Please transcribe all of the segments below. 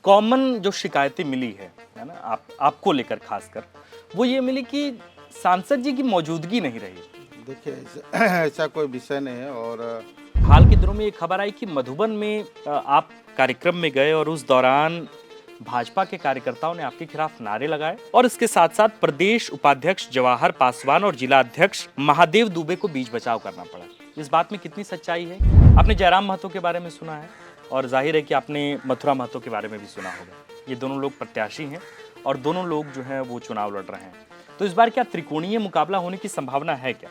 Common जो शिकायतें मिली है ना, आपको लेकर खासकर, वो ये मिली कि सांसद जी की मौजूदगी नहीं रही। देखिए ऐसा कोई विषय नहीं है। और हाल के दिनों में ये खबर आई कि मधुबन में आप कार्यक्रम में गए और उस दौरान भाजपा के कार्यकर्ताओं ने आपके खिलाफ नारे लगाए और इसके साथ साथ प्रदेश उपाध्यक्ष जवाहर पासवान और जिला अध्यक्ष महादेव दुबे को बीच बचाव करना पड़ा। इस बात में कितनी सच्चाई है? आपने जयराम महतो के बारे में सुना है और जाहिर है कि आपने मथुरा महतो के बारे में भी सुना होगा। ये दोनों लोग प्रत्याशी हैं और दोनों लोग जो हैं वो चुनाव लड़ रहे हैं। तो इस बार क्या त्रिकोणीय मुकाबला होने की संभावना है क्या?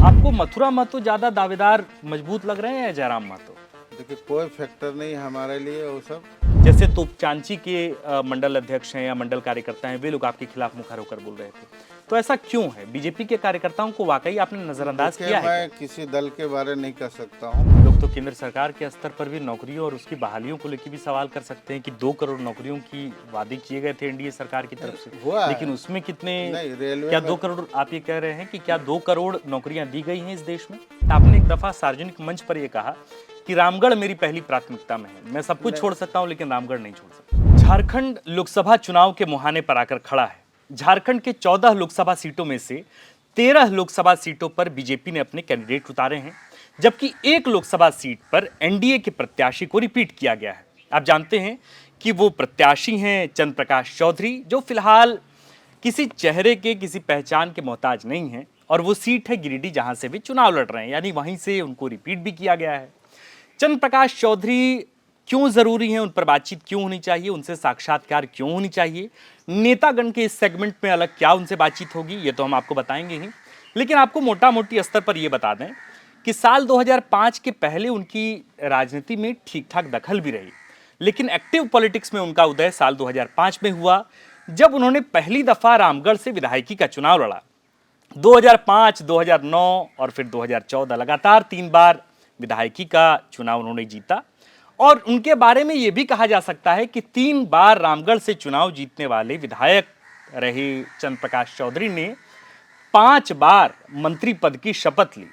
आपको मथुरा महतो ज्यादा दावेदार मजबूत लग रहे हैं या जयराम महतो? देखिए कोई फैक्टर नहीं है हमारे लिए वो सब। जैसे तोपचांची के मंडल अध्यक्ष हैं या मंडल कार्यकर्ता हैं, वे लोग आपके खिलाफ मुखर होकर बोल रहे थे, तो ऐसा क्यों है? बीजेपी के कार्यकर्ताओं को वाकई आपने नजरअंदाज किया है? मैं किसी दल के बारे नहीं कर सकता हूँ। लोग तो केंद्र सरकार के स्तर पर भी नौकरियों और उसकी बहालियों को लेकर भी सवाल कर सकते हैं कि 2 करोड़ नौकरियों की वादे किए गए थे एनडीए सरकार की तरफ से, लेकिन उसमें कितने, क्या 2 करोड़? आप ये कह रहे हैं कि क्या 2 करोड़ नौकरियां दी गई हैं इस देश में? आपने एक दफा सार्वजनिक मंच पर यह कहा कि रामगढ़ मेरी पहली प्राथमिकता में है, मैं सब कुछ छोड़ सकता हूं लेकिन रामगढ़ नहीं छोड़ सकता। झारखंड लोकसभा चुनाव के मुहाने पर आकर खड़ा है। झारखंड के 14 लोकसभा सीटों में से 13 लोकसभा सीटों पर बीजेपी ने अपने कैंडिडेट उतारे हैं, जबकि 1 लोकसभा सीट पर एनडीए के प्रत्याशी को रिपीट किया गया है। आप जानते हैं कि वो प्रत्याशी हैं चंद्र प्रकाश चौधरी, जो फिलहाल किसी चेहरे के, किसी पहचान के मोहताज नहीं है, और वो सीट है गिरिडीह, जहां से भी चुनाव लड़ रहे हैं, यानी वहीं से उनको रिपीट भी किया गया है। चंद्र प्रकाश चौधरी क्यों जरूरी हैं, उन पर बातचीत क्यों होनी चाहिए, उनसे साक्षात्कार क्यों होनी चाहिए, नेतागण के इस सेगमेंट में अलग क्या उनसे बातचीत होगी, ये तो हम आपको बताएंगे ही। लेकिन आपको मोटा मोटी स्तर पर यह बता दें कि साल 2005 के पहले उनकी राजनीति में ठीक ठाक दखल भी रही, लेकिन एक्टिव पॉलिटिक्स में उनका उदय साल 2005 में हुआ, जब उन्होंने पहली दफा रामगढ़ से विधायकी का चुनाव लड़ा। 2005, 2009 और फिर 2014 लगातार 3 बार विधायकी का चुनाव उन्होंने जीता। और उनके बारे में यह भी कहा जा सकता है कि 3 बार रामगढ़ से चुनाव जीतने वाले विधायक रहे चंद्र प्रकाश चौधरी ने 5 बार मंत्री पद की शपथ ली।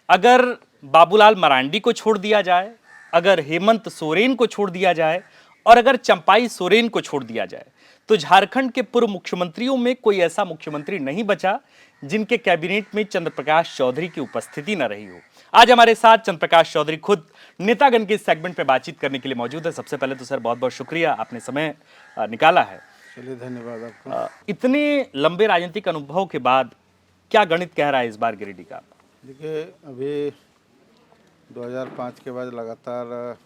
अगर बाबूलाल मरांडी को छोड़ दिया जाए, अगर हेमंत सोरेन को छोड़ दिया जाए और अगर चंपाई सोरेन को छोड़ दिया जाए, तो झारखंड के पूर्व मुख्यमंत्रियों में कोई ऐसा मुख्यमंत्री नहीं बचा जिनके कैबिनेट में चंद्र प्रकाश चौधरी की उपस्थिति न रही हो। आज हमारे साथ चंद्र प्रकाश चौधरी खुद नेतागण के सेगमेंट पे बातचीत करने के लिए मौजूद है। सबसे पहले तो सर बहुत बहुत शुक्रिया, आपने समय निकाला है। चलिए धन्यवाद आपको। इतने लंबे राजनीतिक अनुभव के बाद क्या गणित कह रहा है इस बार गिरिडीह का? देखिए अभी 2005 के बाद लगातार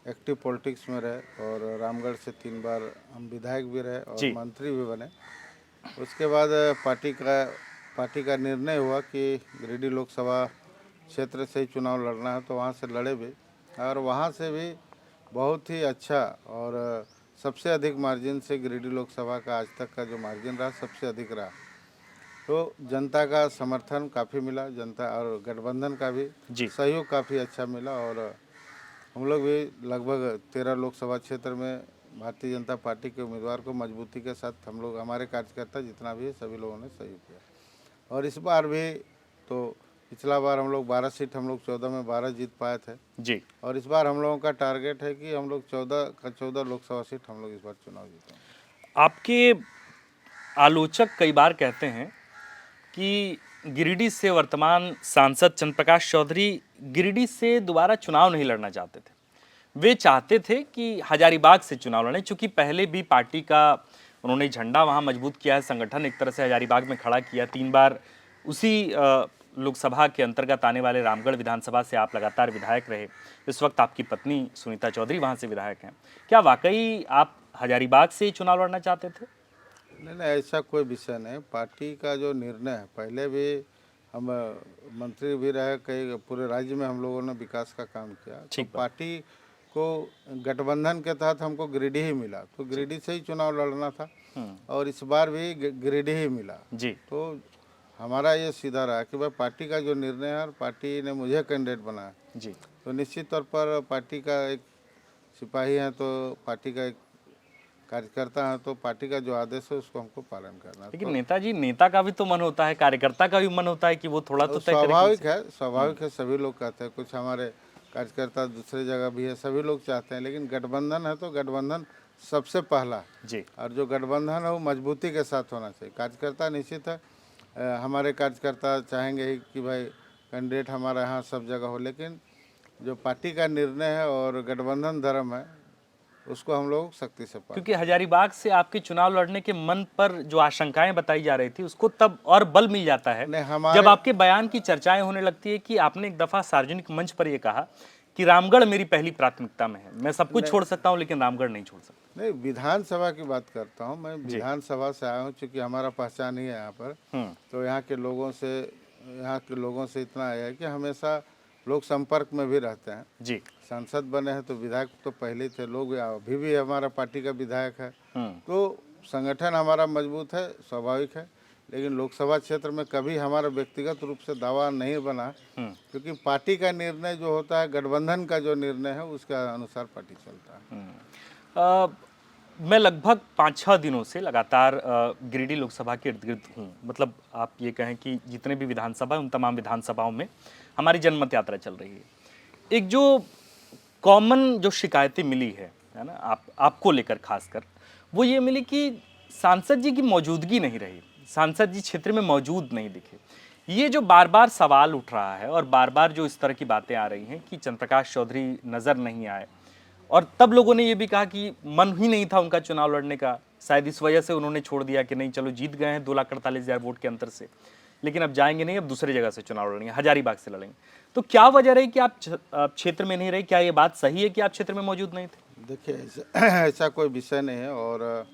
एक्टिव पॉलिटिक्स में रहे और रामगढ़ से 3 बार हम विधायक भी रहे और मंत्री भी बने। उसके बाद पार्टी का निर्णय हुआ कि गिरिडीह लोकसभा क्षेत्र से ही चुनाव लड़ना है, तो वहाँ से लड़े भी और वहाँ से भी बहुत ही अच्छा और सबसे अधिक मार्जिन से गिरिडीह लोकसभा का आज तक का जो मार्जिन रहा सबसे अधिक रहा। तो जनता का समर्थन काफ़ी मिला, जनता और गठबंधन का भी सहयोग काफ़ी अच्छा मिला और हम लोग भी लगभग 13 लोकसभा क्षेत्र में भारतीय जनता पार्टी के उम्मीदवार को मजबूती के साथ हम लोग, हमारे कार्यकर्ता जितना भी है सभी लोगों ने सहयोग किया। और इस बार भी तो पिछला बार हम लोग 12 सीट, हम लोग 14 में 12 जीत पाए थे जी, और इस बार हम लोगों का टारगेट है कि हम लोग 14 लोकसभा सीट हम लोग इस बार चुनाव जीतेंगे। आपके आलोचक कई बार कहते हैं कि गिरिडीह से वर्तमान सांसद चंद्र प्रकाश चौधरी गिरिडीह से दोबारा चुनाव नहीं लड़ना चाहते थे। वे चाहते थे कि हजारीबाग से चुनाव लड़ें, चूंकि पहले भी पार्टी का उन्होंने झंडा वहां मजबूत किया है, संगठन एक तरह से हजारीबाग में खड़ा किया। 3 बार उसी लोकसभा के अंतर्गत आने वाले रामगढ़ विधानसभा से आप लगातार विधायक रहे। इस वक्त आपकी पत्नी सुनीता चौधरी वहां से विधायक हैं। क्या वाकई आप हजारीबाग से चुनाव लड़ना चाहते थे? नहीं, ऐसा कोई विषय नहीं। पार्टी का जो निर्णय है, पहले भी हम मंत्री भी रहे, कई पूरे राज्य में हम लोगों ने विकास का काम किया। तो पार्टी को गठबंधन के तहत हमको गिरिडीह ही मिला, तो गिरिडीह से ही चुनाव लड़ना था और इस बार भी गिरिडीह ही मिला जी। तो हमारा ये सीधा रहा कि भाई पार्टी का जो निर्णय है और पार्टी ने मुझे कैंडिडेट बनाया जी, तो निश्चित तौर पर पार्टी का एक सिपाही है, तो पार्टी का एक कार्यकर्ता है, तो पार्टी का जो आदेश है उसको हमको पालन करना है। लेकिन नेताजी, नेता का भी तो मन होता है, कार्यकर्ता का भी मन होता है कि वो थोड़ा तो स्वाभाविक है, सभी लोग कहते हैं। कुछ हमारे कार्यकर्ता दूसरे जगह भी है, सभी लोग चाहते हैं, लेकिन गठबंधन है तो गठबंधन सबसे पहला जी। और जो गठबंधन है वो मजबूती के साथ होना चाहिए। कार्यकर्ता निश्चित है, हमारे कार्यकर्ता चाहेंगे ही कि भाई कैंडिडेट हमारा यहाँ सब जगह हो, लेकिन जो पार्टी का निर्णय है और गठबंधन धर्म है उसको हम लोग सख्ती से पालन। क्योंकि हजारीबाग से आपके चुनाव लड़ने के मन पर जो आशंकाएं बताई जा रही थी उसको तब और बल मिल जाता है जब आपके बयान की चर्चाएं होने लगती है कि आपने एक दफा सार्वजनिक मंच पर यह कहा कि रामगढ़ मेरी पहली प्राथमिकता में है, मैं सब कुछ छोड़ सकता हूं लेकिन रामगढ़ नहीं छोड़ सकता। नहीं, विधानसभा की बात करता हूं मैं, विधानसभा से आया हूं, चूंकि हमारा पहचान ही है यहाँ पर, तो यहाँ के लोगों से इतना आया है कि हमेशा लोग संपर्क में भी रहते हैं जी। सांसद बने हैं तो विधायक तो पहले ही थे, लोग अभी भी हमारा पार्टी का विधायक है, तो संगठन हमारा मजबूत है, स्वाभाविक है। लेकिन लोकसभा क्षेत्र में कभी हमारा व्यक्तिगत रूप से दावा नहीं बना, क्योंकि पार्टी का निर्णय जो होता है, गठबंधन का जो निर्णय है उसके अनुसार पार्टी चलता है। मैं लगभग 5-6 दिनों से लगातार गिरिडीह लोकसभा के इर्द गिर्द हूँ। मतलब आप ये कहें कि जितने भी विधानसभा है उन तमाम विधानसभाओं में हमारी जनमत यात्रा चल रही है। एक जो कॉमन जो शिकायतें मिली है ना, आपको लेकर खासकर, वो ये मिली कि सांसद जी की मौजूदगी नहीं रही, सांसद जी क्षेत्र में मौजूद नहीं दिखे। ये जो बार बार सवाल उठ रहा है और बार बार जो इस तरह की बातें आ रही हैं कि चंद्रप्रकाश चौधरी नज़र नहीं आए, और तब लोगों ने ये भी कहा कि मन ही नहीं था उनका चुनाव लड़ने का, शायद इस वजह से उन्होंने छोड़ दिया कि नहीं चलो जीत गए हैं 2,48,000 वोट के अंतर से, लेकिन अब जाएंगे नहीं, अब दूसरी जगह से चुनाव लड़ेंगे, हजारीबाग से लड़ेंगे। तो क्या वजह रही कि आप क्षेत्र में नहीं रहे? क्या ये बात सही है कि आप क्षेत्र में मौजूद नहीं थे? देखिए, ऐसा कोई विषय नहीं है, और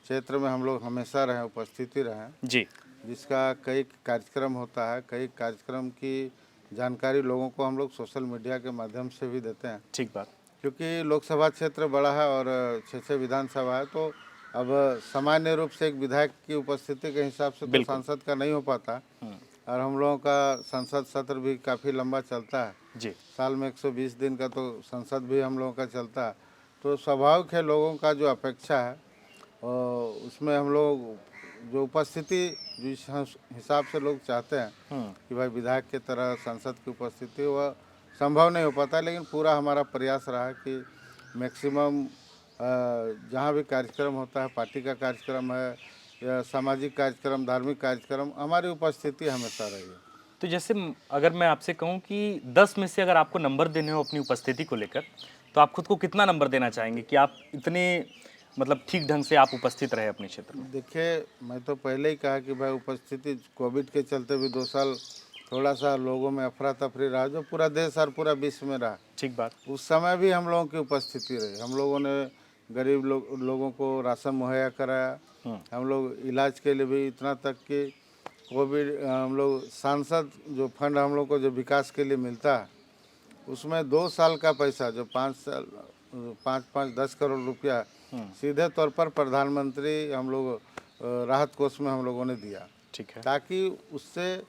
क्षेत्र में हम लोग हमेशा रहे, उपस्थिति रहे जी, जिसका कई कार्यक्रम होता है, कई कार्यक्रम की जानकारी लोगों को हम लोग सोशल मीडिया के माध्यम से भी देते हैं। ठीक बात। क्योंकि लोकसभा क्षेत्र बड़ा है और 6 विधानसभा है, तो अब सामान्य रूप से एक विधायक की उपस्थिति के हिसाब से तो सांसद का नहीं हो पाता, और हम लोगों का संसद सत्र भी काफ़ी लंबा चलता है जी। साल में 120 दिन का तो संसद भी हम लोगों का चलता है, तो स्वाभाविक है लोगों का जो अपेक्षा है और उसमें हम लोग जो उपस्थिति जिस हिसाब से लोग चाहते हैं कि भाई विधायक की तरह संसद की उपस्थिति, वह संभव नहीं हो पाता। लेकिन पूरा हमारा प्रयास रहा कि मैक्सिमम जहाँ भी कार्यक्रम होता है, पार्टी का कार्यक्रम है या सामाजिक कार्यक्रम, धार्मिक कार्यक्रम, हमारी उपस्थिति हमेशा रही है। तो जैसे अगर मैं आपसे कहूं कि 10 में से अगर आपको नंबर देने हो अपनी उपस्थिति को लेकर, तो आप खुद को कितना नंबर देना चाहेंगे कि आप इतने मतलब ठीक ढंग से आप उपस्थित रहे अपने क्षेत्र में? देखिए, मैं तो पहले ही कहा कि भाई उपस्थिति कोविड के चलते भी 2 साल थोड़ा सा लोगों में अफरा तफरी रहा, जो पूरा देश और पूरा विश्व में रहा। ठीक बात। उस समय भी हम लोगों की उपस्थिति रही, हम लोगों ने गरीब लोगों को राशन मुहैया कराया, हम लोग इलाज के लिए भी, इतना तक कि कोविड हम लोग सांसद जो फंड हम लोग को जो विकास के लिए मिलता है उसमें 2 साल का पैसा जो 5-10 करोड़ रुपया सीधे तौर पर प्रधानमंत्री हम लोग राहत कोष में हम लोगों ने दिया। ठीक है। ताकि उससे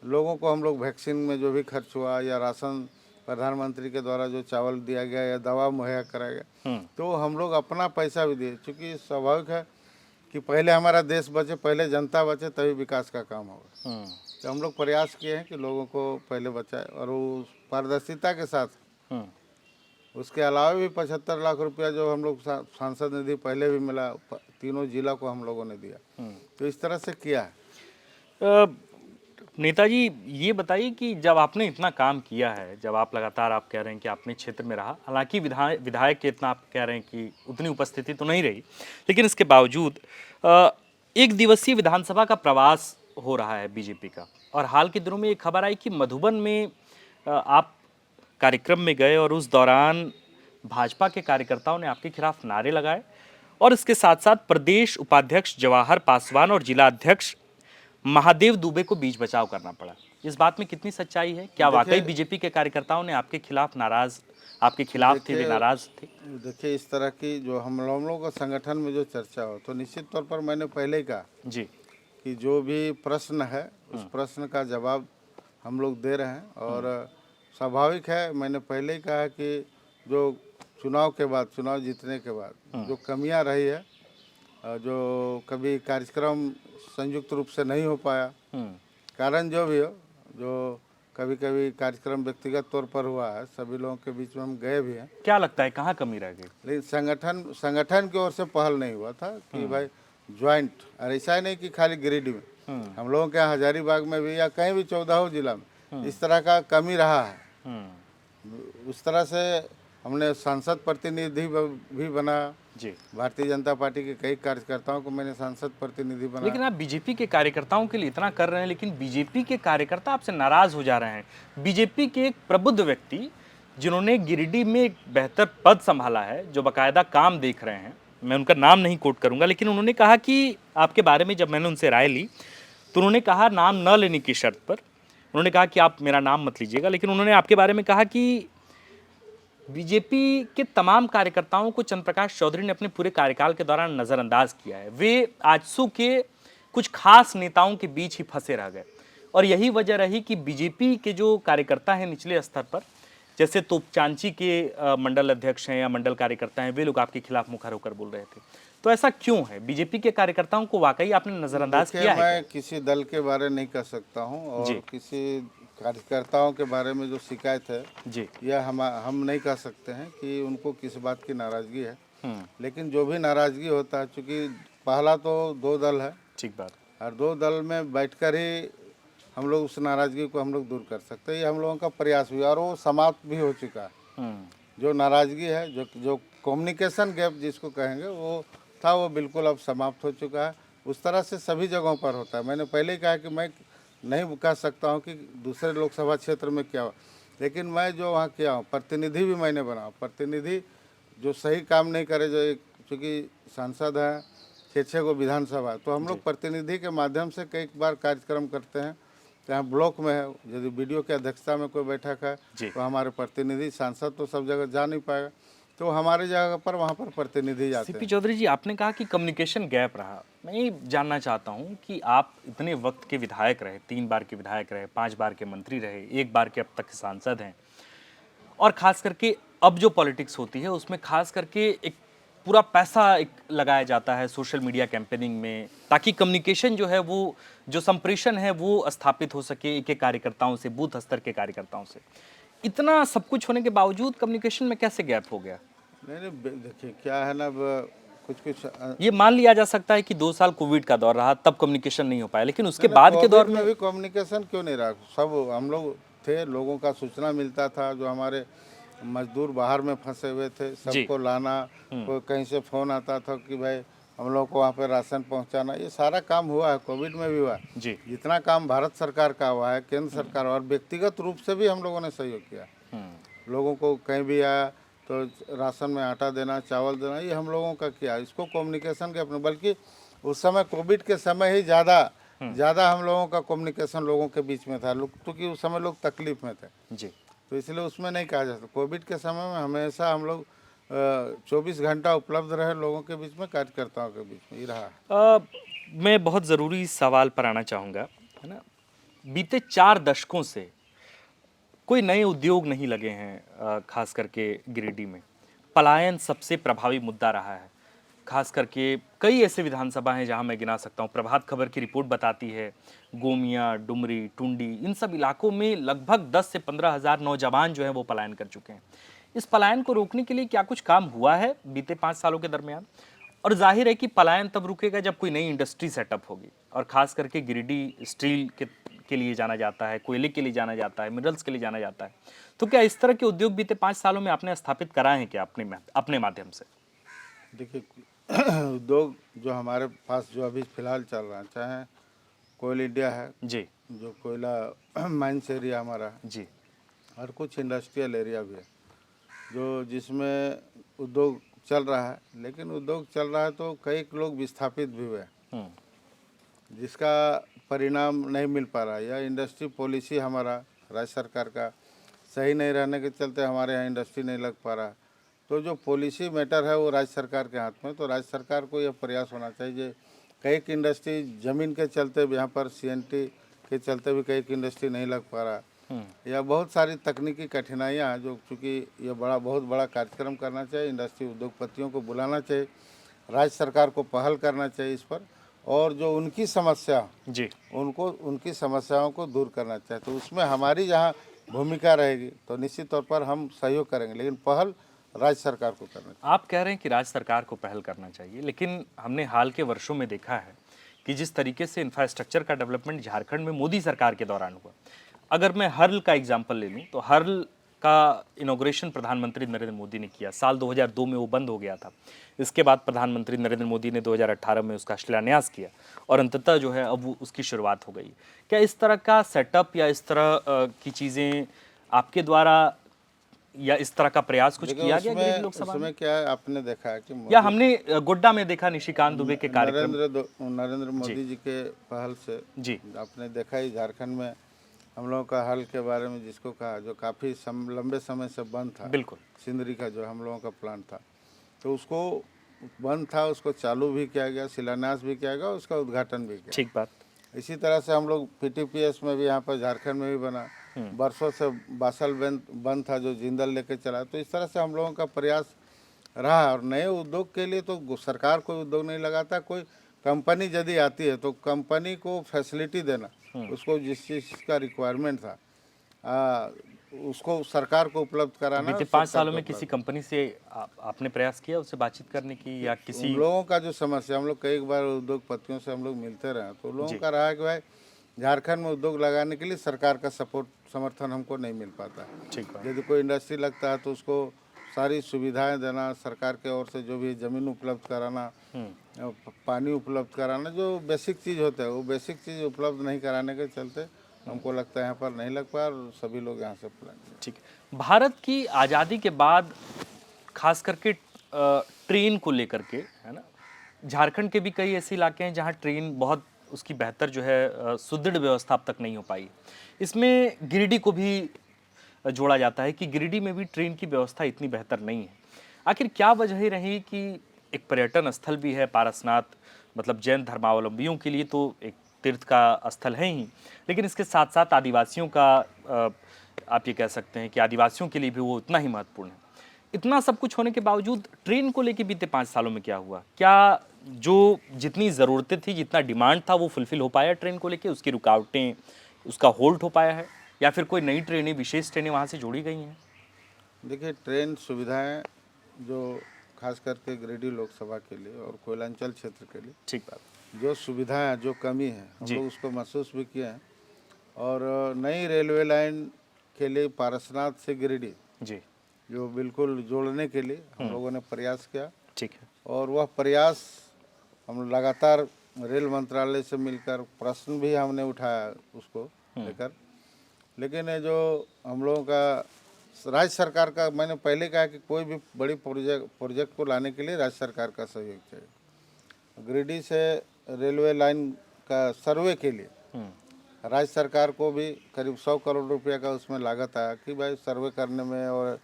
लोगों को हम लोग वैक्सीन में जो भी खर्च हुआ या राशन प्रधानमंत्री के द्वारा जो चावल दिया गया या दवा मुहैया कराया गया, तो हम लोग अपना पैसा भी दिए, क्योंकि स्वाभाविक है कि पहले हमारा देश बचे, पहले जनता बचे, तभी विकास का काम होगा। तो हम लोग प्रयास किए हैं कि लोगों को पहले बचाए, और वो पारदर्शिता के साथ। उसके अलावा भी 75 लाख रुपया जो हम लोग सांसद निधि पहले भी मिला, तीनों जिला को हम लोगों ने दिया। तो इस तरह से किया है। नेताजी, ये बताइए कि जब आपने इतना काम किया है, जब आप लगातार आप कह रहे हैं कि आपने क्षेत्र में रहा, हालांकि विधायक के इतना आप कह रहे हैं कि उतनी उपस्थिति तो नहीं रही, लेकिन इसके बावजूद एक दिवसीय विधानसभा का प्रवास हो रहा है बीजेपी का, और हाल के दिनों में एक खबर आई कि मधुबन में आप कार्यक्रम में गए और उस दौरान भाजपा के कार्यकर्ताओं ने आपके खिलाफ नारे लगाए, और इसके साथ साथ प्रदेश उपाध्यक्ष जवाहर पासवान और जिला अध्यक्ष महादेव दुबे को बीच बचाव करना पड़ा। इस बात में कितनी सच्चाई है? क्या वाकई बीजेपी के कार्यकर्ताओं ने आपके खिलाफ आपके खिलाफ थे, वे नाराज थे? देखिए, इस तरह की जो हम लोगों का संगठन में जो चर्चा हो, तो निश्चित तौर पर मैंने पहले ही कहा जी कि जो भी प्रश्न है उस प्रश्न का जवाब हम लोग दे रहे हैं, और स्वाभाविक है, मैंने पहले ही कहा कि जो चुनाव जीतने के बाद जो कमियां रही है, जो कभी कार्यक्रम संयुक्त रूप से नहीं हो पाया, कारण जो भी हो, जो कभी कभी कार्यक्रम व्यक्तिगत तौर पर हुआ है, सभी लोगों के बीच में हम गए भी हैं। क्या लगता है कहाँ कमी रह गई? लेकिन संगठन की ओर से पहल नहीं हुआ था कि भाई ज्वाइंट, और ऐसा ही नहीं कि खाली गिरिडीह में, हम लोगों के यहाँ हजारीबाग में भी या कहीं भी 14 जिला में इस तरह का कमी रहा है। उस तरह से हमने सांसद प्रतिनिधि भी बना जी। भारतीय जनता पार्टी के कई कार्यकर्ताओं को मैंने सांसद प्रतिनिधि बना। लेकिन आप बीजेपी के कार्यकर्ताओं के लिए इतना कर रहे हैं, लेकिन बीजेपी के कार्यकर्ता आपसे नाराज हो जा रहे हैं। बीजेपी के एक प्रबुद्ध व्यक्ति जिन्होंने गिरिडीह में एक बेहतर पद संभाला है, जो बाकायदा काम देख रहे हैं, मैं उनका नाम नहीं कोट करूंगा, लेकिन उन्होंने कहा कि आपके बारे में जब मैंने उनसे राय ली तो उन्होंने कहा नाम न लेने की शर्त पर, उन्होंने कहा कि आप मेरा नाम मत लीजिएगा, लेकिन उन्होंने आपके बारे में कहा कि बीजेपी के तमाम कार्यकर्ताओं को चंद्रप्रकाश चौधरी ने अपने पूरे कार्यकाल के दौरान नज़रअंदाज किया है। वे आजसू के कुछ खास नेताओं के बीच ही फंसे रह गए, और यही वजह रही कि बीजेपी के जो कार्यकर्ता हैं निचले स्तर पर, जैसे तोपचांची के मंडल अध्यक्ष हैं या मंडल कार्यकर्ता हैं, वे लोग आपके खिलाफ मुखर होकर बोल रहे थे। तो ऐसा क्यों है? बीजेपी के कार्यकर्ताओं को वाकई आपने नज़रअंदाज किया है? मैं किसी दल के बारे नहीं कर सकता हूँ, और किसी कार्यकर्ताओं के बारे में जो शिकायत है जी, यह हम नहीं कह सकते हैं कि उनको किस बात की नाराज़गी है। लेकिन जो भी नाराज़गी होता है, चूँकि पहला तो 2 दल है, ठीक बात, और 2 दल में बैठकर ही हम लोग उस नाराज़गी को हम लोग दूर कर सकते हैं। ये हम लोगों का प्रयास भी, और वो समाप्त भी हो चुका है। जो नाराज़गी है, जो कम्युनिकेशन गैप जिसको कहेंगे वो था, वो बिल्कुल अब समाप्त हो चुका है। उस तरह से सभी जगहों पर होता है। मैंने पहले ही कहा कि मैं नहीं कह सकता हूँ कि दूसरे लोकसभा क्षेत्र में क्या हो, लेकिन मैं जो वहाँ किया हूँ, प्रतिनिधि भी मैंने बना। प्रतिनिधि जो सही काम नहीं करे, जो एक चूँकि सांसद हैं 6 को विधानसभा, तो हम लोग प्रतिनिधि के माध्यम से कई बार कार्यक्रम करते हैं। चाहे ब्लॉक में है, यदि बीडीओ की अध्यक्षता में कोई बैठक है तो हमारे प्रतिनिधि, सांसद तो सब जगह जा नहीं पाएगा, तो हमारे जगह पर वहाँ पर प्रतिनिधि जाते हैं। सीपी चौधरी जी, आपने कहा कि कम्युनिकेशन गैप रहा। मैं ये जानना चाहता हूँ कि आप इतने वक्त के विधायक रहे, 3 बार के विधायक रहे, 5 बार के मंत्री रहे, 1 बार के अब तक के सांसद हैं, और ख़ास करके अब जो पॉलिटिक्स होती है उसमें ख़ास करके एक पूरा पैसा एक लगाया जाता है सोशल मीडिया कैंपेनिंग में, ताकि कम्युनिकेशन जो है, वो जो संप्रेषण है वो स्थापित हो सके एक कार्यकर्ताओं से, बूथ स्तर के कार्यकर्ताओं से। इतना सब कुछ होने के बावजूद कम्युनिकेशन में कैसे गैप हो गया? नहीं, देखिए क्या है ना, कुछ ये मान लिया जा सकता है कि 2 साल कोविड का दौर रहा, तब कम्युनिकेशन नहीं हो पाया, लेकिन उसके बाद के दौर में भी कम्युनिकेशन क्यों नहीं रहा? सब हम लोग थे, लोगों का सूचना मिलता था। जो हमारे मजदूर बाहर में फंसे हुए थे, सबको लाना, कोई कहीं से फ़ोन आता था कि भाई हम लोग को वहाँ पे राशन पहुँचाना, ये सारा काम हुआ है। कोविड में भी हुआ जी। जितना काम भारत सरकार का हुआ है, केंद्र सरकार, और व्यक्तिगत रूप से भी हम लोगों ने सहयोग किया। लोगों को कहीं भी आया तो राशन में आटा देना, चावल देना, ये हम लोगों का किया। इसको कम्युनिकेशन के अपने, बल्कि उस समय कोविड के समय ही ज़्यादा हम लोगों का कम्युनिकेशन लोगों के बीच में था, क्योंकि उस समय लोग तकलीफ में थे जी, तो इसलिए उसमें नहीं कहा जा सकता। कोविड के समय में हमेशा हम लोग 24 घंटा उपलब्ध रहे लोगों के बीच में, कार्यकर्ताओं के बीच में ही रहा। मैं बहुत ज़रूरी सवाल पर आना चाहूँगा, है ना। बीते 4 दशकों से कोई नए उद्योग नहीं लगे हैं, खास करके गिरिडीह में। पलायन सबसे प्रभावी मुद्दा रहा है। खास करके कई ऐसे विधानसभा हैं जहां मैं गिना सकता हूं। प्रभात खबर की रिपोर्ट बताती है गोमिया, डुमरी, टुंडी, इन सब इलाकों में लगभग 10 से 15 हज़ार नौजवान जो हैं वो पलायन कर चुके हैं। इस पलायन को रोकने के लिए क्या कुछ काम हुआ है बीते 5 सालों के दरमियान? और जाहिर है कि पलायन तब रुकेगा जब कोई नई इंडस्ट्री सेटअप होगी, और खास करके गिरिडीह स्टील के लिए जाना जाता है, कोयले के लिए जाना जाता है, मिनरल्स के लिए जाना जाता है। तो क्या इस तरह के उद्योग बीते 5 सालों में आपने स्थापित कराए हैं क्या अपने माध्यम से? देखिए, उद्योग जो हमारे पास जो अभी फिलहाल चल रहा है, चाहे कोयल इंडिया है जी, जो कोयला माइंस एरिया हमारा है जी, और कुछ इंडस्ट्रियल एरिया भी है जो जिसमें उद्योग चल रहा है। लेकिन उद्योग चल रहा है तो कई लोग विस्थापित भी हुए, जिसका परिणाम नहीं मिल पा रहा है। या इंडस्ट्री पॉलिसी हमारा राज्य सरकार का सही नहीं रहने के चलते हमारे यहाँ इंडस्ट्री नहीं लग पा रहा। तो जो पॉलिसी मैटर है वो राज्य सरकार के हाथ में, तो राज्य सरकार को यह प्रयास होना चाहिए। कई इंडस्ट्री ज़मीन के चलते यहाँ पर CNT के चलते भी कई इंडस्ट्री नहीं लग पा रहा, या बहुत सारी तकनीकी कठिनाइयाँ हैं जो चूँकि ये बहुत बड़ा कार्यक्रम करना चाहिए, इंडस्ट्री उद्योगपतियों को बुलाना चाहिए, राज्य सरकार को पहल करना चाहिए इस पर, और जो उनकी समस्या जी, उनको उनकी समस्याओं को दूर करना चाहिए। तो उसमें हमारी जहाँ भूमिका रहेगी तो निश्चित तौर पर हम सहयोग करेंगे, लेकिन पहल राज्य सरकार को करना चाहिए। आप कह रहे हैं कि राज्य सरकार को पहल करना चाहिए, लेकिन हमने हाल के वर्षों में देखा है कि जिस तरीके से इंफ्रास्ट्रक्चर का डेवलपमेंट झारखंड में मोदी सरकार के दौरान हुआ। अगर मैं हर्ल का एग्जांपल ले लूँ तो हर्ल का इनॉग्रेशन प्रधानमंत्री नरेंद्र मोदी ने किया। साल 2002 में वो बंद हो गया था। इसके बाद प्रधानमंत्री नरेंद्र मोदी ने 2018 में उसका शिलान्यास किया और अंततः जो है अब वो उसकी शुरुआत हो गई। क्या इस तरह का सेटअप या इस तरह की चीज़ें आपके द्वारा या इस तरह का प्रयास कुछ किया गया गिरिडीह लोकसभा में? उसमें क्या है, आपने देखा है कि या हमने गोड्डा में देखा निशिकांत दुबे के कार्यक्रम? नरेंद्र मोदी जी के पहल से जी, आपने देखा ही झारखंड में हम लोगों का हल के बारे में जिसको कहा, जो काफ़ी लंबे समय से बंद था, बिल्कुल सिंदरी का जो हम लोगों का प्लांट था, तो उसको बंद था, उसको चालू भी किया गया, शिलान्यास भी किया गया, उसका उद्घाटन भी किया। ठीक बात। इसी तरह से हम लोग पीटीपीएस में भी यहाँ पर झारखंड में भी बना, बरसों से बासल बंद था जो जिंदल लेके चला। तो इस तरह से हम लोगों का प्रयास रहा। और नए उद्योग के लिए तो सरकार कोई उद्योग नहीं लगाता, कोई कंपनी यदि आती है तो कंपनी को फैसिलिटी देना, उसको जिस चीज़ का रिक्वायरमेंट था उसको सरकार को उपलब्ध कराना। बीते 5 सालों में किसी कंपनी से आपने प्रयास किया उससे बातचीत करने की, या किसी उन लोगों का जो समस्या, हम लोग कई बार उद्योगपतियों से हम लोग मिलते रहे, तो लोगों का रहा कि भाई झारखंड में उद्योग लगाने के लिए सरकार का समर्थन हमको नहीं मिल पाता। ठीक है। यदि कोई इंडस्ट्री लगता है तो उसको सारी सुविधाएं देना, सरकार के ओर से जो भी ज़मीन उपलब्ध कराना, पानी उपलब्ध कराना, जो बेसिक चीज़ होता है वो बेसिक चीज़ उपलब्ध नहीं कराने के चलते हमको लगता है यहाँ पर नहीं लग पाया और सभी लोग यहाँ से पलायन। ठीक है। भारत की आज़ादी के बाद खास करके ट्रेन को लेकर के, है ना, झारखंड के भी कई ऐसे इलाके हैं जहाँ ट्रेन बहुत उसकी बेहतर जो है सुदृढ़ व्यवस्था अब तक नहीं हो पाई। इसमें गिरिडीह को भी जोड़ा जाता है कि गिरिडीह में भी ट्रेन की व्यवस्था इतनी बेहतर नहीं है। आखिर क्या वजह रही कि एक पर्यटन स्थल भी है पारसनाथ, मतलब जैन धर्मावलंबियों के लिए तो एक तीर्थ का स्थल है ही, लेकिन इसके साथ साथ आदिवासियों का आप ये कह सकते हैं कि आदिवासियों के लिए भी वो उतना ही महत्वपूर्ण है। इतना सब कुछ होने के बावजूद ट्रेन को लेके बीते 5 सालों में क्या हुआ? क्या जो जितनी ज़रूरतें थी, जितना डिमांड था वो फुलफिल हो पाया ट्रेन को लेके? उसकी रुकावटें, उसका होल्ड हो पाया है, या फिर कोई नई ट्रेनें, विशेष ट्रेनें वहाँ से जोड़ी गई हैं? देखिए, ट्रेन सुविधाएं जो खास करके गिरिडीह लोकसभा के लिए और कोयलांचल क्षेत्र के लिए, ठीक बात। जो सुविधाएं, जो कमी है, हम लोग उसको महसूस भी किए हैं। और नई रेलवे लाइन के लिए पारसनाथ से गिरिडीह जी, जो बिल्कुल जोड़ने के लिए हम लोगों ने प्रयास किया। ठीक है। और वह प्रयास हम लगातार रेल मंत्रालय से मिलकर प्रश्न भी हमने उठाया उसको लेकर, लेकिन ये जो हम लोगों का राज्य सरकार का, मैंने पहले कहा कि कोई भी बड़ी प्रोजेक्ट को लाने के लिए राज्य सरकार का सहयोग चाहिए। गिरिडीह से रेलवे लाइन का सर्वे के लिए राज्य सरकार को भी करीब 100 करोड़ रुपया का उसमें लागत आया कि भाई सर्वे करने में और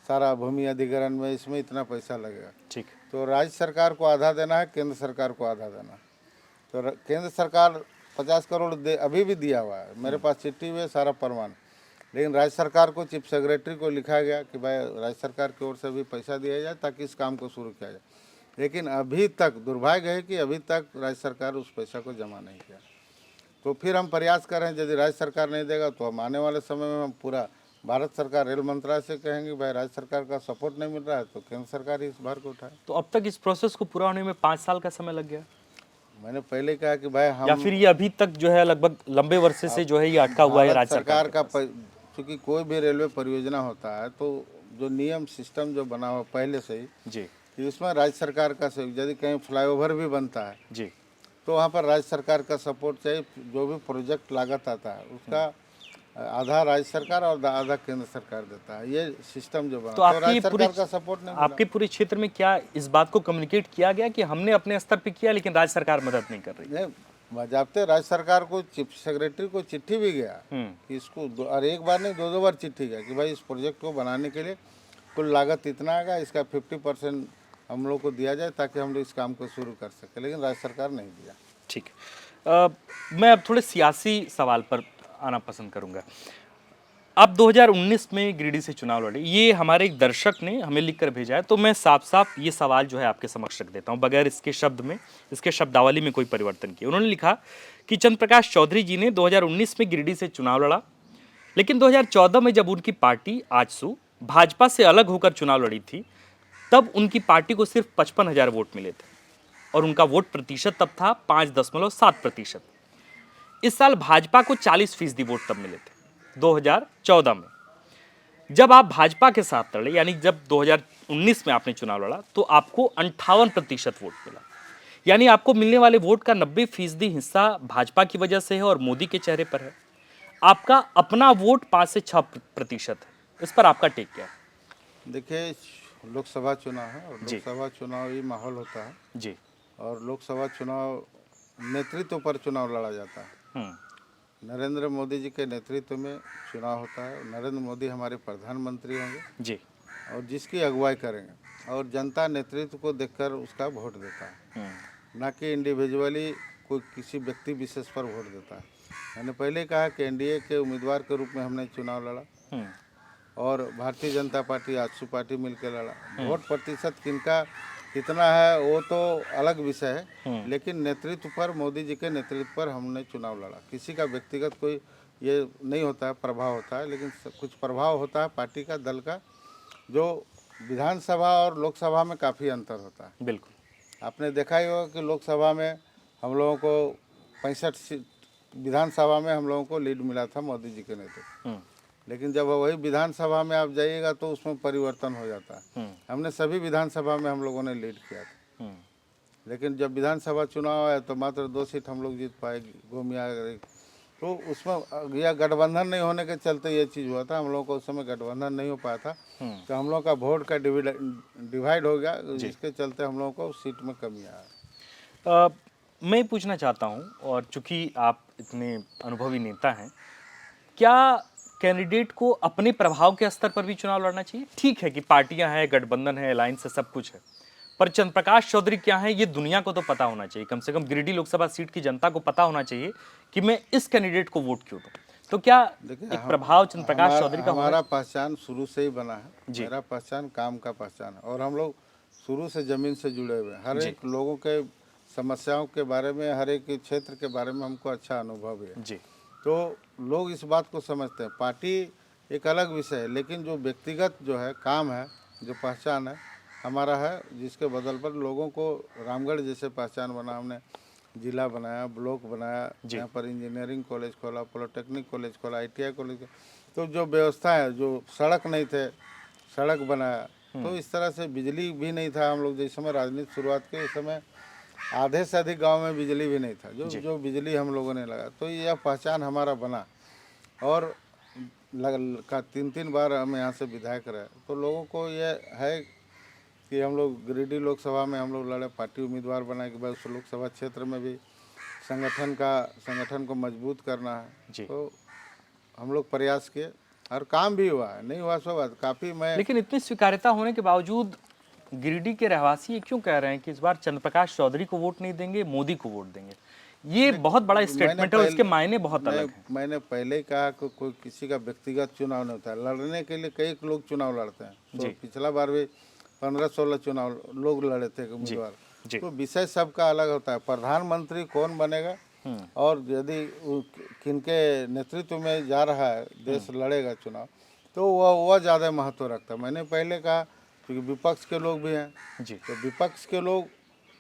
सारा भूमि अधिग्रहण में इसमें इतना पैसा लगेगा। ठीक। तो राज्य सरकार को आधा देना है, केंद्र सरकार को आधा देना। तो केंद्र सरकार 50 करोड़ अभी भी दिया हुआ है, मेरे पास चिट्ठी में सारा प्रमाण। लेकिन राज्य सरकार को चीफ सेक्रेटरी को लिखा गया कि भाई राज्य सरकार की ओर से भी पैसा दिया जाए ताकि इस काम को शुरू किया जाए, लेकिन अभी तक दुर्भाग्य है कि अभी तक राज्य सरकार उस पैसा को जमा नहीं किया। तो फिर हम प्रयास कर रहे हैं, यदि राज्य सरकार नहीं देगा तो हम आने वाले समय में हम पूरा भारत सरकार रेल मंत्रालय से कहेंगे भाई राज्य सरकार का सपोर्ट नहीं मिल रहा है तो केंद्र सरकार ही इस भार को उठाए। तो अब तक इस प्रोसेस को पूरा होने में 5 साल का समय लग गया। मैंने पहले कहा कि भाई हम, या फिर ये अभी तक जो है लगभग लंबे वर्षे से जो है ये अटका हुआ है राज्य सरकार का। क्योंकि कोई भी रेलवे परियोजना होता है तो जो नियम सिस्टम जो बना हुआ पहले से ही जी, कि उसमें राज्य सरकार का सहयोग, यदि कहीं फ्लाईओवर भी बनता है जी, तो वहाँ पर राज्य सरकार का सपोर्ट चाहिए। जो भी प्रोजेक्ट लागत आता है उसका आधा राज्य सरकार और आधा केंद्र सरकार देता है, ये सिस्टम जो बना। तो राज्य सरकार का सपोर्ट नहीं। आपके पूरे क्षेत्र में क्या इस बात को कम्युनिकेट किया गया कि हमने अपने स्तर पे किया लेकिन राज्य सरकार मदद नहीं कर रही? बाजाबते राज्य सरकार को चीफ सेक्रेटरी को चिट्ठी भी गया कि इसको और एक बार नहीं 2 बार चिट्ठी गया कि भाई इस प्रोजेक्ट को बनाने के लिए कुल लागत इतना आएगा, इसका 50% हम लोग को दिया जाए ताकि हम लोग इस काम को शुरू कर सकें, लेकिन राज्य सरकार नहीं दिया। ठीक है। मैं अब थोड़े सियासी सवाल पर आना पसंद करूंगा। आप 2019 में गिरिडीह से चुनाव लड़े, ये हमारे एक दर्शक ने हमें लिखकर भेजा है, तो मैं साफ साफ ये सवाल जो है आपके समक्ष रख देता हूँ बगैर इसके शब्द में, इसके शब्दावली में कोई परिवर्तन किए। उन्होंने लिखा कि चंद्र प्रकाश चौधरी जी ने 2019 में गिरिडीह से चुनाव लड़ा, लेकिन 2014 में जब उनकी पार्टी आजसू भाजपा से अलग होकर चुनाव लड़ी थी, तब उनकी पार्टी को सिर्फ 55,000 वोट मिले थे और उनका वोट प्रतिशत तब था 5.7%। इस साल भाजपा को 40% वोट तब मिले थे 2014 में। जब आप भाजपा के साथ लड़े, यानी जब 2019 में आपने चुनाव लड़ा, तो आपको 58% वोट मिला। यानी आपको मिलने वाले वोट का 90% हिस्सा भाजपा की वजह से है और मोदी के चेहरे पर है। आपका अपना वोट 5 से 6% है। इस पर आपका टेक क्या है? देखिए, लोकसभा चुनाव है और लोकसभा चुनावी माहौल होता है जी, और लोकसभा चुनाव नेतृत्व पर चुनाव लड़ा जाता है। नरेंद्र मोदी जी के नेतृत्व में चुनाव होता है। नरेंद्र मोदी हमारे प्रधानमंत्री होंगे जी, और जिसकी अगुवाई करेंगे और जनता नेतृत्व को देखकर उसका वोट देता है, ना कि इंडिविजुअली कोई किसी व्यक्ति विशेष पर वोट देता है। मैंने पहले कहा कि एनडीए के उम्मीदवार के रूप में हमने चुनाव लड़ा और भारतीय जनता पार्टी आजसू पार्टी मिलकर लड़ा। वोट प्रतिशत किनका कितना है वो तो अलग विषय है, लेकिन नेतृत्व पर, मोदी जी के नेतृत्व पर हमने चुनाव लड़ा। किसी का व्यक्तिगत कोई ये नहीं होता है, प्रभाव होता है, लेकिन कुछ प्रभाव होता है पार्टी का, दल का, जो विधानसभा और लोकसभा में काफ़ी अंतर होता है। बिल्कुल आपने देखा ही होगा कि लोकसभा में हम लोगों को 65 सीट, विधानसभा में हम लोगों को लीड मिला था मोदी जी के नेतृत्व। लेकिन जब वही विधानसभा में आप जाइएगा तो उसमें परिवर्तन हो जाता है। हमने सभी विधानसभा में हम लोगों ने लीड किया था, लेकिन जब विधानसभा चुनाव आया तो मात्र 2 सीट हम लोग जीत पाए, गोमिया। तो उसमें यह गठबंधन नहीं होने के चलते ये चीज़ हुआ था। हम लोगों को उस समय गठबंधन नहीं हो पाया था, तो हम लोग का वोट का डिवाइड हो गया, जिसके चलते हम लोगों को सीट में कमी आया। मैं पूछना चाहता हूँ, और चूंकि आप इतने अनुभवी नेता हैं, क्या कैंडिडेट को अपने प्रभाव के स्तर पर भी चुनाव लड़ना चाहिए? ठीक है कि पार्टियां हैं, गठबंधन है, अलायंस है, सब कुछ है, पर चंद्र प्रकाश चौधरी क्या है ये दुनिया को तो पता होना चाहिए। कम से कम गिरिडीह लोकसभा सीट की जनता को पता होना चाहिए कि मैं इस कैंडिडेट को वोट क्यों दूं। तो क्या एक प्रभाव चंद्र प्रकाश चौधरी का? हमारा पहचान शुरू से ही बना है। मेरा पहचान काम का पहचान है और हम लोग शुरू से जमीन से जुड़े हुए हैं। हर एक लोगों के समस्याओं के बारे में, हर एक क्षेत्र के बारे में हमको अच्छा अनुभव है जी। तो लोग इस बात को समझते हैं। पार्टी एक अलग विषय है, लेकिन जो व्यक्तिगत जो है काम है, जो पहचान है हमारा है, जिसके बदल पर लोगों को रामगढ़ जैसे पहचान बना। हमने जिला बनाया, ब्लॉक बनाया, यहाँ पर इंजीनियरिंग कॉलेज खोला, पॉलिटेक्निक कॉलेज खोला, ITI कॉलेज। तो जो व्यवस्था है, जो सड़क नहीं थे, सड़क बनाया। तो इस तरह से बिजली भी नहीं था। हम लोग जिस समय राजनीति शुरुआत की उस समय आधे से अधिक गांव में बिजली भी नहीं था, जो बिजली हम लोगों ने लगा। तो यह पहचान हमारा बना और 3 बार हम यहाँ से विधायक रहे। तो लोगों को यह है कि हम लोग गिरिडीह लोकसभा में हम लोग लड़े, पार्टी उम्मीदवार बनाए कि भाई उस लोकसभा क्षेत्र में भी संगठन को मजबूत करना है। तो हम लोग प्रयास किए और काम भी हुआ है, नहीं हुआ सो बात काफ़ी। लेकिन इतनी स्वीकार्यता होने के बावजूद गिरिडीह के रहवासी ये क्यों कह रहे हैं कि इस बार चंद्र प्रकाश चौधरी को वोट नहीं देंगे, मोदी को वोट देंगे? ये बहुत बड़ा स्टेटमेंट है और इसके मायने बहुत अलग हैं। मैंने पहले ही कहा कि कोई किसी का व्यक्तिगत चुनाव नहीं होता है। लड़ने के लिए कई लोग चुनाव लड़ते हैं। तो पिछला बार भी 15-16 चुनाव लोग लड़े थे उम्मीदवार। तो विषय सबका अलग होता है। प्रधानमंत्री कौन बनेगा और यदि किनके नेतृत्व में जा रहा है देश, लड़ेगा चुनाव, तो वह ज़्यादा महत्व रखता है। मैंने पहले कहा क्योंकि विपक्ष के लोग भी हैं जी, तो विपक्ष के लोग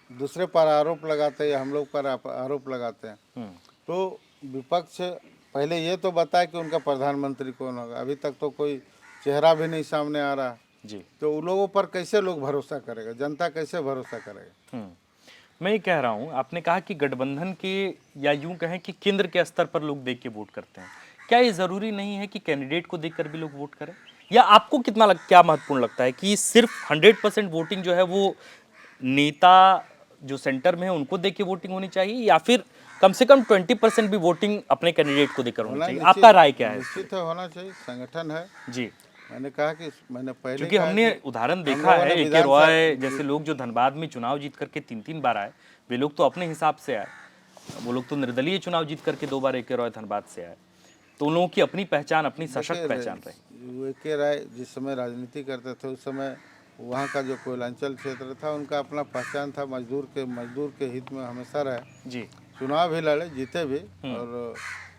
दूसरे पर आरोप लगाते हैं, हम लोग पर आरोप लगाते हैं। तो विपक्ष पहले ये तो बताए कि उनका प्रधानमंत्री कौन होगा। अभी तक तो कोई चेहरा भी नहीं सामने आ रहा जी। तो उन लोगों पर कैसे लोग भरोसा करेगा, जनता कैसे भरोसा करेगा? मैं ये कह रहा हूँ, आपने कहा कि गठबंधन के या यूं कहें कि केंद्र के स्तर पर लोग देख के वोट करते हैं। क्या ये जरूरी नहीं है कि कैंडिडेट को देखकर भी लोग वोट करें? या आपको क्या महत्वपूर्ण लगता है कि सिर्फ 100% वोटिंग जो है वो नेता जो सेंटर में है उनको देख के वोटिंग होनी चाहिए, या फिर कम से कम 20% भी वोटिंग अपने कैंडिडेट को देकर होनी चाहिए? आपका राय क्या है? निश्चित होना चाहिए। संगठन है जी। मैंने कहा कि मैंने पहले, क्योंकि हमने उदाहरण देखा है, AK रॉय जैसे लोग जो धनबाद में चुनाव जीत करके 3 बार आए, वे लोग तो अपने हिसाब से आए। वो लोग तो निर्दलीय चुनाव जीत करके 2 बार AK रॉय धनबाद से आए। तो उन लोगों की अपनी पहचान, अपनी सशक्त पहचान रही। वीके राय जिस समय राजनीति करते थे उस समय वहाँ का जो कोयलांचल क्षेत्र था उनका अपना पहचान था, मजदूर के हित में हमेशा रहे जी। चुनाव भी लड़े, जीते भी, और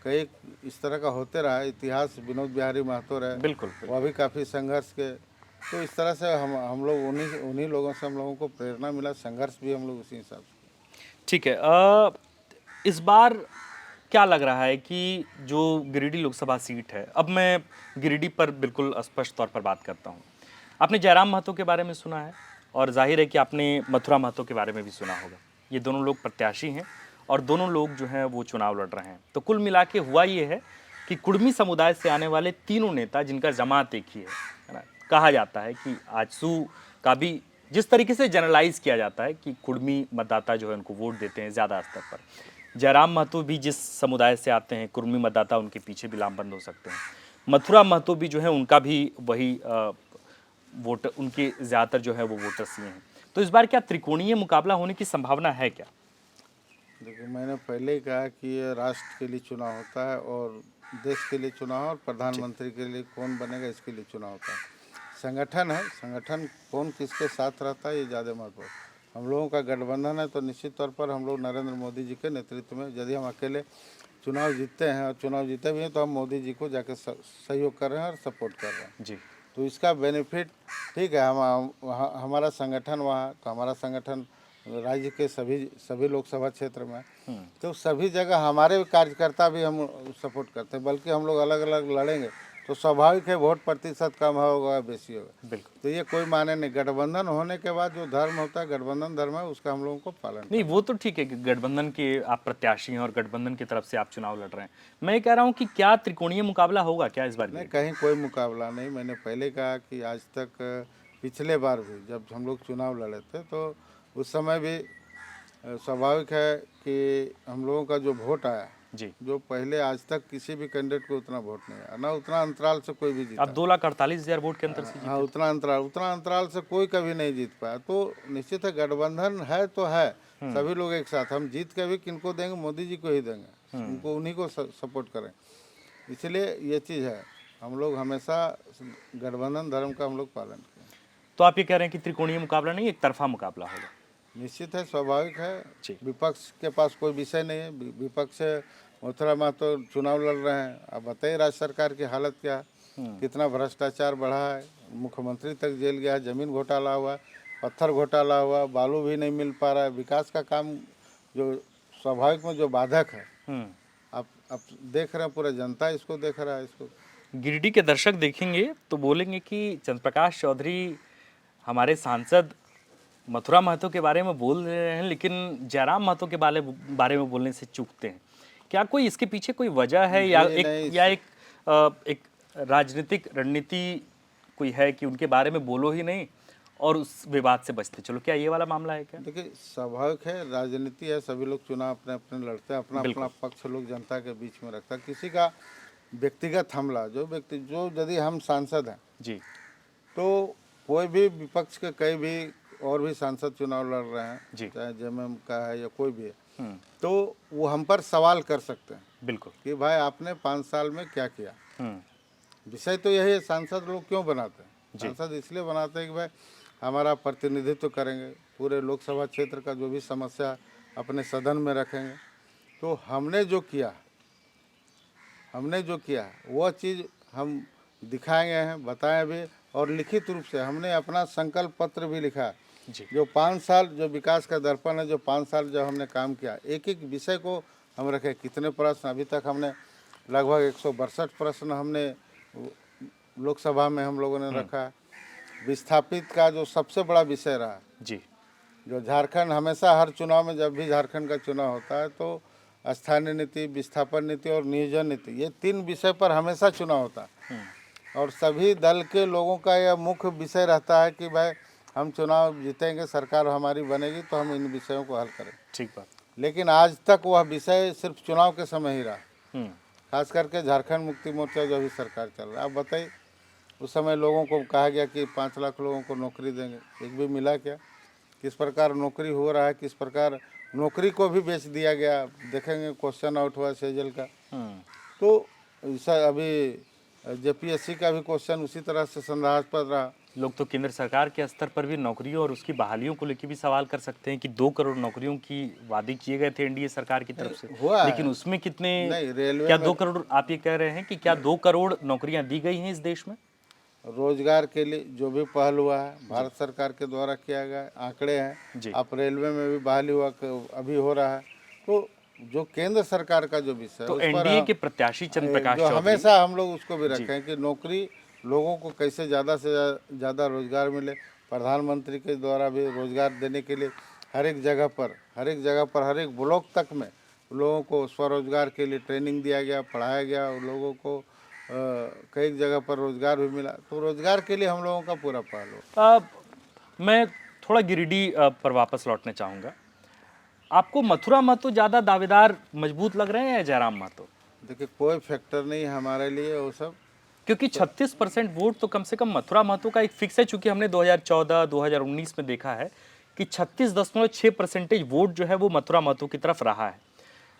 कई इस तरह का होते रहा इतिहास। विनोद बिहारी महतो रहे, बिल्कुल, वह भी काफ़ी संघर्ष के। तो इस तरह से हम लोग उन्हीं लोगों से हम लोगों को प्रेरणा मिला, संघर्ष भी हम लोग उसी हिसाब से। ठीक है। इस बार क्या लग रहा है कि जो गिरिडीह लोकसभा सीट है, अब मैं गिरिडीह पर बिल्कुल स्पष्ट तौर पर बात करता हूँ। आपने जयराम महतो के बारे में सुना है और जाहिर है कि आपने मथुरा महतो के बारे में भी सुना होगा। ये दोनों लोग प्रत्याशी हैं और दोनों लोग जो हैं वो चुनाव लड़ रहे हैं। तो कुल मिला के हुआ ये है कि कुर्मी समुदाय से आने वाले तीनों नेता, जिनका जमात एक ही है ना, कहा जाता है कि आजसू का भी जिस तरीके से जनरलाइज किया जाता है कि कुर्मी मतदाता जो है उनको वोट देते हैं ज़्यादा स्तर पर, जयराम महतो भी जिस समुदाय से आते हैं, कुर्मी मतदाता उनके पीछे भी लामबंद हो सकते हैं। मथुरा महतो भी जो है उनका भी वही वोट, उनके ज़्यादातर जो है वो वोटर्स ही हैं। तो इस बार क्या त्रिकोणीय मुकाबला होने की संभावना है क्या? देखिए, मैंने पहले ही कहा कि ये राष्ट्र के लिए चुनाव होता है और देश के लिए चुनाव, और प्रधानमंत्री के लिए कौन बनेगा इसके लिए चुनाव होता है। संगठन है, संगठन कौन किसके साथ रहता है ये ज़्यादा महत्वपूर्ण। हम लोगों का गठबंधन है तो निश्चित तौर पर हम लोग नरेंद्र मोदी जी के नेतृत्व में, यदि हम अकेले चुनाव जीतते हैं और चुनाव जीते भी हैं तो हम मोदी जी को जाके सहयोग कर रहे हैं और सपोर्ट कर रहे हैं जी। तो इसका बेनिफिट ठीक है। हमारा संगठन वहाँ, तो हमारा संगठन राज्य के सभी लोकसभा क्षेत्र में, तो सभी जगह हमारे कार्यकर्ता भी हम सपोर्ट करते हैं, बल्कि हम लोग अलग अलग लड़ेंगे तो स्वाभाविक है वोट प्रतिशत कम होगा बेसी होगा। बिल्कुल। तो ये कोई माने नहीं। गठबंधन होने के बाद जो धर्म होता है, गठबंधन धर्म है, उसका हम लोगों को पालन नहीं, वो तो ठीक है कि गठबंधन के आप प्रत्याशी हैं और गठबंधन की तरफ से आप चुनाव लड़ रहे हैं। मैं ये कह रहा हूँ कि क्या त्रिकोणीय मुकाबला होगा क्या इस बार? नहीं, कहीं कोई मुकाबला नहीं। मैंने पहले कहा कि आज तक पिछले बार भी जब हम लोग चुनाव लड़े थे तो उस समय भी स्वाभाविक है कि हम लोगों का जो वोट आया जी, जो पहले आज तक किसी भी कैंडिडेट को उतना वोट नहीं आया, ना उतना अंतराल से कोई भी जीता। अब 2,48,000 वोट के अंतर से हाँ, उतना अंतराल से कोई कभी नहीं जीत पाया। तो निश्चित है गठबंधन है तो है, सभी लोग एक साथ। हम जीत के भी किनको देंगे? मोदी जी को ही देंगे, उनको उन्हीं को सपोर्ट करें। इसलिए ये चीज़ है, हम लोग हमेशा गठबंधन धर्म का हम लोग पालन करें। तो आप ये कह रहे हैं कि त्रिकोणीय मुकाबला नहीं, एक तरफा मुकाबला होगा? निश्चित है, स्वाभाविक है। जी। विपक्ष के पास कोई विषय नहीं है। विपक्ष मथुरा महतो चुनाव लड़ रहे हैं। अब बताइए राज्य सरकार की हालत क्या है, कितना भ्रष्टाचार बढ़ा है, मुख्यमंत्री तक जेल गया, जमीन घोटाला हुआ, पत्थर घोटाला हुआ, बालू भी नहीं मिल पा रहा है। विकास का काम जो स्वाभाविक में जो बाधक है, आप देख रहे हैं, पूरा जनता इसको देख रहा है। इसको गिरिडीह के दर्शक देखेंगे तो बोलेंगे कि चंद्रप्रकाश चौधरी हमारे सांसद मथुरा महतो के बारे में बोल रहे हैं लेकिन जयराम महतो के बारे में बोलने से चूकते हैं। क्या कोई इसके पीछे कोई वजह है या एक राजनीतिक रणनीति कोई है कि उनके बारे में बोलो ही नहीं और उस विवाद से बचते चलो? क्या ये वाला मामला है क्या? देखिए, स्वाभाविक है, राजनीति है, सभी लोग चुनाव अपने अपने लड़ते हैं, अपना अपना पक्ष लोग जनता के बीच में रखता है। किसी का व्यक्तिगत हमला, जो यदि हम सांसद हैं जी, तो कोई भी विपक्ष के कई भी और भी सांसद चुनाव लड़ रहे हैं, चाहे जेएमएम का है या कोई भी है, तो वो हम पर सवाल कर सकते हैं बिल्कुल कि भाई आपने 5 साल में क्या किया। विषय तो यही है, सांसद लोग क्यों बनाते हैं? सांसद इसलिए बनाते हैं कि भाई हमारा प्रतिनिधित्व करेंगे, पूरे लोकसभा क्षेत्र का जो भी समस्या अपने सदन में रखेंगे। तो हमने जो किया वह चीज़ हम दिखाएंगे हैं, बताएं भी, और लिखित रूप से हमने अपना संकल्प पत्र भी लिखा। जो 5 साल जो विकास का दर्पण है, जो 5 साल जो हमने काम किया, एक एक विषय को हम रखे। कितने प्रश्न अभी तक हमने, लगभग 162 प्रश्न हमने लोकसभा में हम लोगों ने रखा। विस्थापित का जो सबसे बड़ा विषय रहा जी, जो झारखंड हमेशा हर चुनाव में, जब भी झारखंड का चुनाव होता है तो स्थानीय नीति, विस्थापन नीति और नियोजन नीति, ये 3 विषय पर हमेशा चुनाव होता है। और सभी दल के लोगों का यह मुख्य विषय रहता है कि भाई हम चुनाव जीतेंगे, सरकार हमारी बनेगी तो हम इन विषयों को हल करें। ठीक बात। लेकिन आज तक वह विषय सिर्फ चुनाव के समय ही रहा। खास करके झारखंड मुक्ति मोर्चा जो अभी सरकार चल रहा है, आप बताइए, उस समय लोगों को कहा गया कि 5 लाख लोगों को नौकरी देंगे, एक भी मिला क्या? किस प्रकार नौकरी हो रहा है, किस प्रकार नौकरी को भी बेच दिया गया। देखेंगे, क्वेश्चन आउट हुआ सेजल का। तो अभी जेपीएससी का भी क्वेश्चन उसी तरह से संदेहास्पद रहा। लोग तो केंद्र सरकार के स्तर पर भी नौकरियों और उसकी बहालियों को लेकर भी सवाल कर सकते हैं कि 2 करोड़ नौकरियों की वादे किए गए थे एनडीए सरकार की तरफ से, लेकिन उसमें कितने, रेलवे क्या 2 करोड़ आप ये कह रहे हैं कि क्या 2 करोड़ नौकरियां दी गई हैं इस देश में? रोजगार के लिए जो भी पहल हुआ है भारत सरकार के द्वारा किया गया, आंकड़े हैं। आप रेलवे में भी बहाली हुआ अभी हो रहा है। तो जो केंद्र सरकार का जो विषय तो एनडीए के प्रत्याशी चंद्रप्रकाश चौधरी, हमेशा हम लोग उसको भी रखें कि नौकरी लोगों को कैसे ज़्यादा से ज़्यादा रोजगार मिले। प्रधानमंत्री के द्वारा भी रोजगार देने के लिए हर एक जगह पर हर एक ब्लॉक तक में लोगों को स्वरोजगार के लिए ट्रेनिंग दिया गया, पढ़ाया गया, लोगों को कई जगह पर रोजगार भी मिला। तो रोजगार के लिए हम लोगों का पूरा पहल हो। मैं थोड़ा गिरिडीह पर वापस लौटना चाहूँगा। आपको मथुरा महतो ज़्यादा दावेदार मजबूत लग रहे हैं या जयराम महतो? देखिए, कोई फैक्टर नहीं है हमारे लिए वो सब, क्योंकि 36% वोट तो कम से कम मथुरा महतो का एक फिक्स है। चूंकि हमने 2014-2019 में देखा है कि 36.6% वोट जो है वो मथुरा महतो की तरफ रहा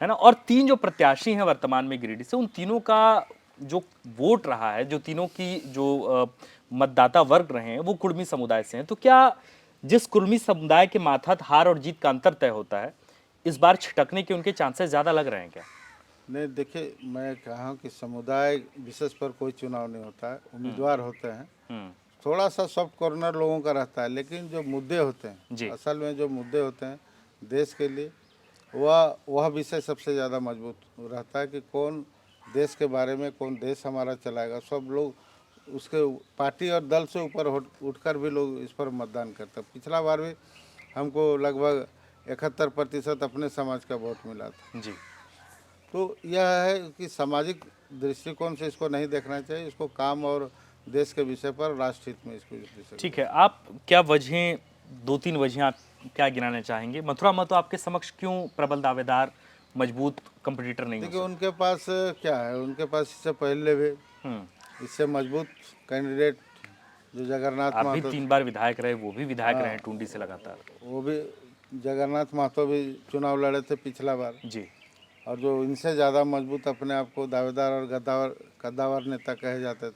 है ना। और 3 जो प्रत्याशी हैं वर्तमान में गिरिडीह से, उन तीनों का जो वोट रहा है, जो तीनों की जो मतदाता वर्ग रहे हैं वो कुर्मी समुदाय से हैं। तो क्या जिस कुर्मी समुदाय के माथत हार और जीत का अंतर तय होता है, इस बार छिटकने के उनके चांसेस ज़्यादा लग रहे हैं क्या? नहीं, देखिए, मैं कहा कि समुदाय विशेष पर कोई चुनाव नहीं होता है, उम्मीदवार होते हैं। थोड़ा सा सॉफ्ट कॉर्नर लोगों का रहता है, लेकिन जो मुद्दे होते हैं, असल में जो मुद्दे होते हैं देश के लिए, वह विषय सबसे ज़्यादा मजबूत रहता है कि कौन देश के बारे में, कौन देश हमारा चलाएगा। सब लोग उसके पार्टी और दल से ऊपर उठकर भी लोग इस पर मतदान करते हैं। पिछला बार भी हमको लगभग 71% अपने समाज का वोट मिला था जी। तो यह है कि सामाजिक दृष्टिकोण से इसको नहीं देखना चाहिए, इसको काम और देश के विषय पर, राष्ट्र हित में इसको। ठीक है, आप क्या वजहें, 2-3 वजहें आप क्या गिनाना चाहेंगे? मथुरा महतो आपके समक्ष क्यों प्रबल दावेदार, मजबूत कंपटीटर नहीं? देखिए, उनके पास क्या है, उनके पास इससे पहले भी इससे मजबूत कैंडिडेट जो जगन्नाथ महतो, आप भी 3 बार विधायक रहे, वो भी विधायक रहे टुंडी से लगातार। वो भी जगन्नाथ महतो भी चुनाव लड़े थे पिछला बार जी। और जो इनसे ज़्यादा मजबूत अपने आप को दावेदार और कद्दावर नेता कहे जाते थे,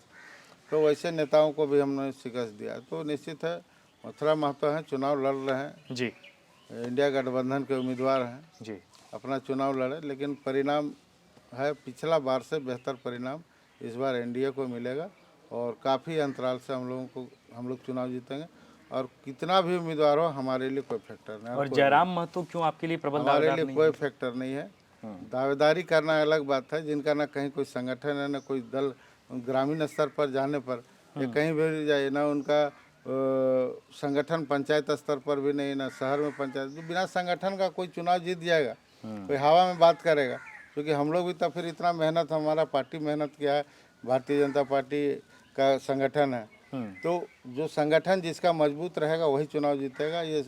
तो वैसे नेताओं को भी हमने शिकस्त दिया। तो निश्चित है मथुरा महतो हैं, चुनाव लड़ रहे हैं जी, इंडिया गठबंधन के उम्मीदवार हैं जी, अपना चुनाव लड़े, लेकिन परिणाम है पिछला बार से बेहतर परिणाम इस बार एनडीए को मिलेगा और काफ़ी अंतराल से हम लोग चुनाव जीतेंगे। और कितना भी उम्मीदवार हो, हमारे लिए कोई फैक्टर नहीं। और जयराम महतो क्यों आपके लिए प्रबल दावेदार नहीं? हमारे लिए कोई फैक्टर नहीं है। दावेदारी करना अलग बात है, जिनका ना कहीं कोई संगठन है, ना कोई दल, ग्रामीण स्तर पर जाने पर या कहीं भी जाए, ना उनका संगठन पंचायत स्तर पर भी नहीं, ना शहर में पंचायत। बिना संगठन का कोई चुनाव जीत जाएगा? कोई हवा में बात करेगा? क्योंकि हम लोग भी तो फिर इतना मेहनत, हमारा पार्टी मेहनत किया है, भारतीय जनता पार्टी का संगठन है, तो जो संगठन जिसका मजबूत रहेगा वही चुनाव जीतेगा, ये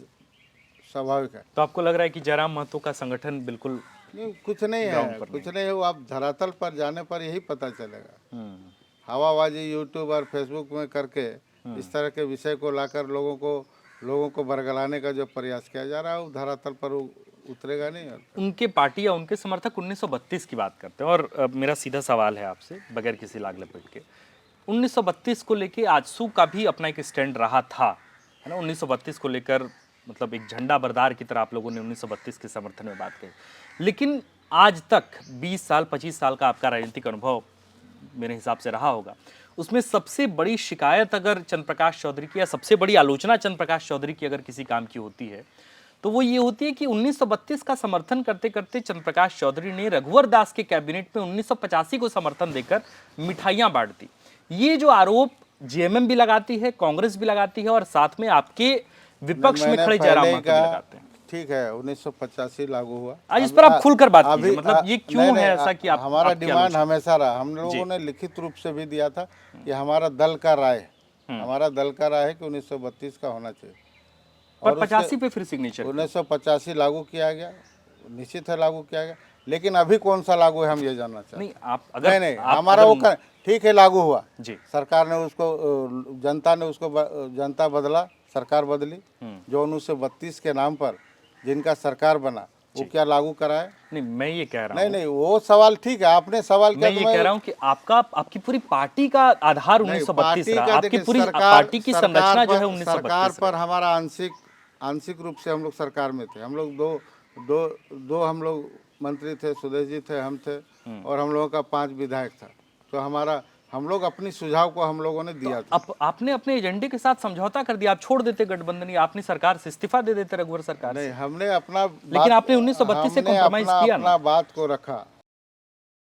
स्वाभाविक है। तो आपको लग रहा है कि जयराम महतो का संगठन बिल्कुल नहीं, कुछ नहीं है, कुछ नहीं है। वो आप धरातल पर जाने पर यही पता चलेगा। हवाबाजी यूट्यूब और फेसबुक में करके इस तरह के विषय को लाकर लोगों को बरगलाने का जो प्रयास किया जा रहा है, वो धरातल पर उतरेगा नहीं। उनके पार्टी या उनके समर्थक 1932 की बात करते हैं, और मेरा सीधा सवाल है आपसे, बगैर किसी लाग लपेट के, 1932 को लेके आजसू का भी अपना एक स्टैंड रहा था, है ना। 1932 को लेकर मतलब एक झंडा बरदार की तरह आप लोगों ने 1932 के समर्थन में बात कही, लेकिन आज तक 20 साल 25 साल का आपका राजनीतिक अनुभव मेरे हिसाब से रहा होगा, उसमें सबसे बड़ी शिकायत अगर चंद्रप्रकाश चौधरी की, या सबसे बड़ी आलोचना चंद्रप्रकाश चौधरी की अगर किसी काम की होती है, तो वो ये होती है कि 1932 का समर्थन करते करते चंद्रप्रकाश चौधरी ने रघुवर दास के कैबिनेट में 1985 को समर्थन देकर मिठाइयां बांट दी। ये जो आरोप जेएमएम भी लगाती है, कांग्रेस भी लगाती है, और साथ में आपके विपक्ष में खड़े जयराम महतो भी लगाते हैं। ठीक है, 1985 लागू हुआ। आज इस पर आप खुलकर बात कीजिए, मतलब ये क्यों है ऐसा कि आप, हमारा डिमांड हमेशा रहा, हम लोगों ने लिखित रूप से भी दिया था कि हमारा दल का राय है कि 1932 का होना चाहिए, और 85 पे फिर सिग्नेचर 1985 लागू किया गया, निश्चित है लागू किया गया, लेकिन अभी कौन सा लागू है हम ये जानना चाहते हैं। नहीं, आप अगर नहीं, हमारा वो ठीक है, लागू हुआ जी, सरकार ने उसको, जनता बदला, सरकार बदली, जो 1932 के नाम पर जिनका सरकार बना, वो क्या लागू कराए? नहीं, मैं ये कह रहा हूँ, नहीं वो सवाल ठीक है, आपने सवाल किया। मैं ये कह रहा हूँ कि आपकी पूरी पार्टी का आधार 1932 रहा, आपकी पूरी पार्टी की संरचना जो है 1932 सरकार पर हमारा आंशिक रूप से हम लोग सरकार में थे। हम लोग दो हम लोग मंत्री थे, सुदेश जी थे, हम थे, और हम लोगों का 5 विधायक था। तो हम लोग अपनी सुझाव को हम लोगों ने दिया था। आपने अपने एजेंडे के साथ समझौता कर दिया, आप छोड़ देते गठबंधन, या अपनी सरकार से इस्तीफा दे देते रघुवर सरकार नहीं, से। हमने अपना लेकिन आपने 1932 से कॉम्प्रोमाइज किया ना। अपना बात को रखा।